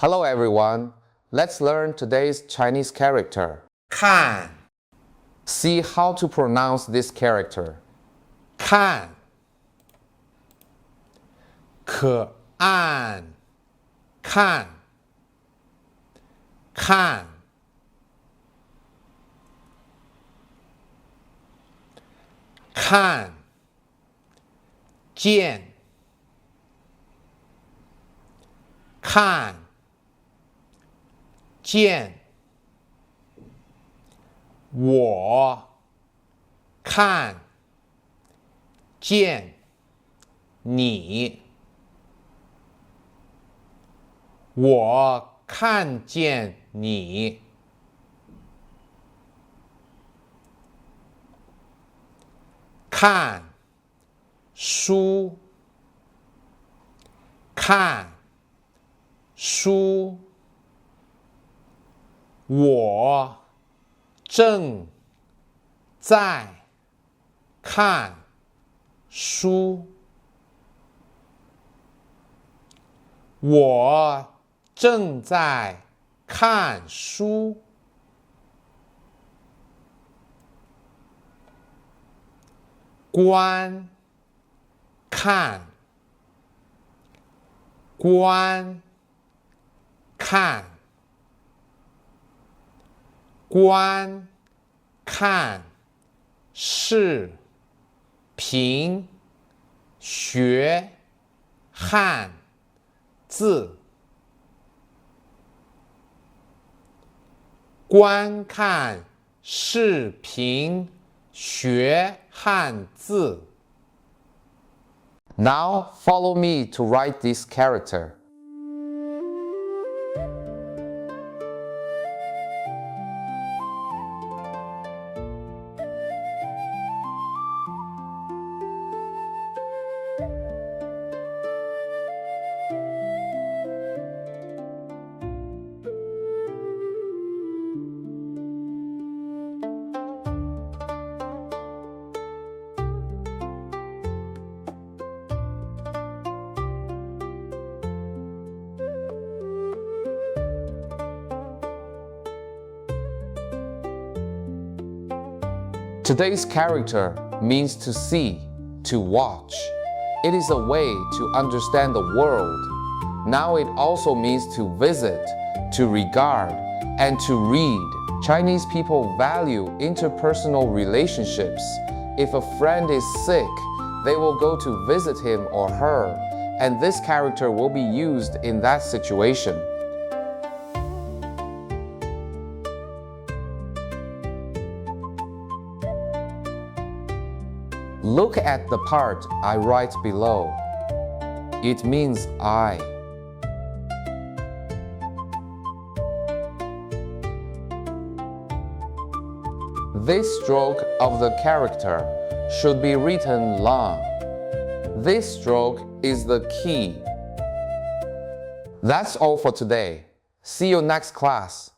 Hello everyone, let's learn today's Chinese character. 看 See how to pronounce this character. 看，可按，看，看，看，见，看，见，我看见你，我看见你，看书，看书，我正在看书，我正在看书，观看，观看，观看视频学汉字，观看视频学汉字。Now follow me to write this character. Today's character means to see, to watch. It is a way to understand the world. Now it also means to visit, to regard, and to read. Chinese people value interpersonal relationships. If a friend is sick, they will go to visit him or her, and this character will be used in that situation. Look at the part I write below. It means I. This stroke of the character should be written long. This stroke is the key. That's all for today. See you next class.